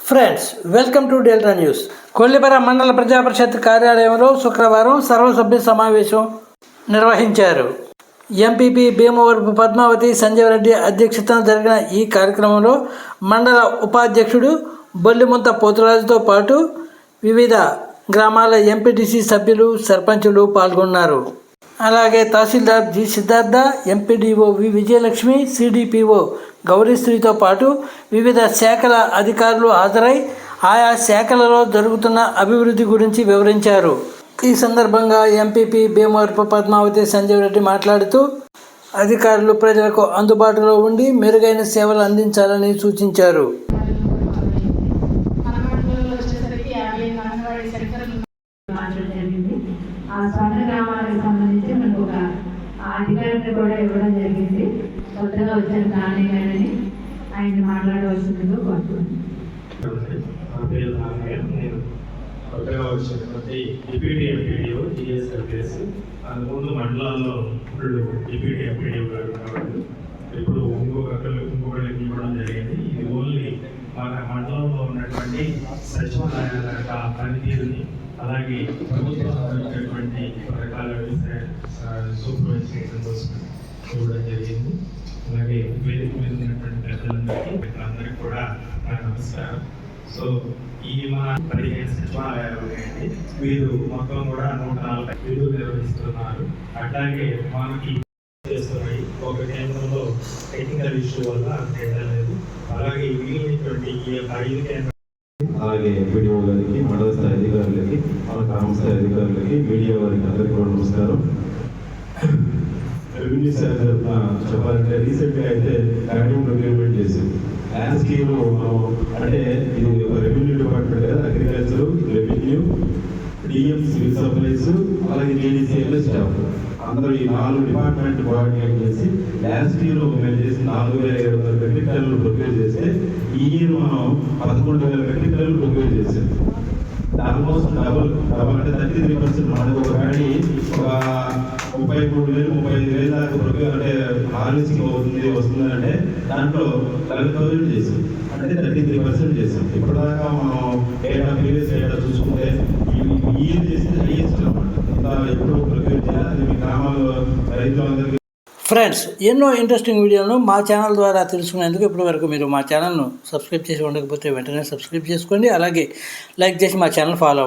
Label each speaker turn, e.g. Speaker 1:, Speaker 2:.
Speaker 1: Friends, welcome to delta news. Kollipara మండల ప్రజాపరిషత్ కార్యాలయంలో శుక్రవారం సర్వసభ్య సమావేశం నిర్వహించారు. ఎంపీపీ భీమవరపు పద్మావతి సంజయరెడ్డి అధ్యక్షతన జరిగిన ఈ కార్యక్రమంలో మండల ఉపాధ్యక్షుడు బొల్లిముంత పోతురాజుతో పాటు వివిధ గ్రామాల ఎంపీటీసీ సభ్యులు, సర్పంచులు పాల్గొన్నారు. అలాగే తహసీల్దార్ జి సిద్ధార్థ, ఎంపీడీఓ వి విజయలక్ష్మి, సిడిపిఓ గౌరీశ్రీతో పాటు వివిధ శాఖల అధికారులు హాజరై ఆయా శాఖలలో జరుగుతున్న అభివృద్ధి గురించి వివరించారు. ఈ సందర్భంగా ఎంపీపీ భీమవరపు పద్మావతి సంజయరెడ్డి మాట్లాడుతూ అధికారులు ప్రజలకు అందుబాటులో ఉండి మెరుగైన సేవలు అందించాలని సూచించారు.
Speaker 2: అధికారులు కూడా ఇవ్వడం జరిగింది. కొత్తగా వచ్చిన నాణ్యగానని ఆయన మాట్లాడవలసిందిగా కోరుతున్నాను.
Speaker 3: కొత్తగా వచ్చినటువంటి డిప్యూటీ ఎంపీడీఓ జిఎస్ సర్వీస్ అంతకుముందు మండలాల్లో ఇప్పుడు డిప్యూటీ ఎంపీడీఓ గారు కాబట్టి ఇప్పుడు ఇంకొకరికి ఇవ్వడం జరిగింది. ఇది ఓన్లీ మన మండలంలో ఉన్నటువంటి సచివాలయాల యొక్క పనితీరుని, అలాగే ప్రభుత్వం ఉన్నటువంటి రకాల సూపర్వైజేషన్ కోసం ఇవ్వడం జరిగింది. అలాగే వేదిక మీద ఉన్నటువంటి పెద్దలందరికీ కూడా నమస్కారం. సో ఈ మన 15 సచివాలయాలు ఉన్నాయండి. వీరు మొత్తం కూడా 140 విధులు నిర్వహిస్తున్నారు. అట్లాగే మనకి చేస్తున్నాయి. ఒక కేంద్రంలో టెక్నికల్ ఇష్యూ వల్ల చేయడం లేదు. అలాగే మిగిలినటువంటి ఈ 5 కేంద్రాలు,
Speaker 4: అలాగే ఎంపీడీఓ గారికి, మండల స్థాయి అధికారులకి, మన గ్రామ స్థాయి అధికారులకి, మీడియా వారికి అందరికీ కూడా నమస్కారం. రెవెన్యూ శాఖ చెప్పాలంటే రీసెంట్గా అయితే యాక్టివ్ ప్రొక్యూర్మెంట్ చేసింది. యాజ్ స్కీమ్ అంటే ఇది ఒక రెవెన్యూ డిపార్ట్మెంట్ కదా, agriculture, revenue, DM, civil supplies, అలాగే జేడీసీఎల్ స్టాఫ్ అందరూ ఈ 4 డిపార్ట్మెంట్ కోఆర్డినేట్ చేసి లాస్ట్ ఇయర్ మేము చేసి 4,700 మెట్రిక్ టన్నులు ప్రొక్యూర్ చేస్తే ఈ ఇయర్ మనం 11,000 మెట్రిక్ టన్నులు ప్రొక్యూర్ చేసాం. ఆల్మోస్ట్ డబల్ అంటే 33%. మనకు ఒక గాడి ఒక 33,000 35,000 దాకా ప్రొక్యూర్ అంటే హార్వెస్టింగ్ వస్తుంది అంటే దాంట్లో 11,000 చేసాం, అంటే 33% చేసాం. ఇప్పటిదాకా మనం డేటా ప్రీవియస్ డేటా చూసుకుంటే ఈ ఇయర్ చేసింది హైయెస్ట్ అన్నమాట. ఇంత ఎప్పుడు ప్రొక్యూర్ చేయాలి మీ గ్రామాల్లో రైతులందరికీ.
Speaker 1: ఫ్రెండ్స్, ఎన్నో ఇంట్రెస్టింగ్ వీడియోలను మా ఛానల్ ద్వారా తెలుసుకునేందుకు ఇప్పటివరకు మీరు మా ఛానల్ను సబ్స్క్రైబ్ చేసి ఉండకపోతే వెంటనే సబ్స్క్రైబ్ చేసుకోండి. అలాగే లైక్ చేసి మా ఛానల్ ఫాలో అవ్వండి.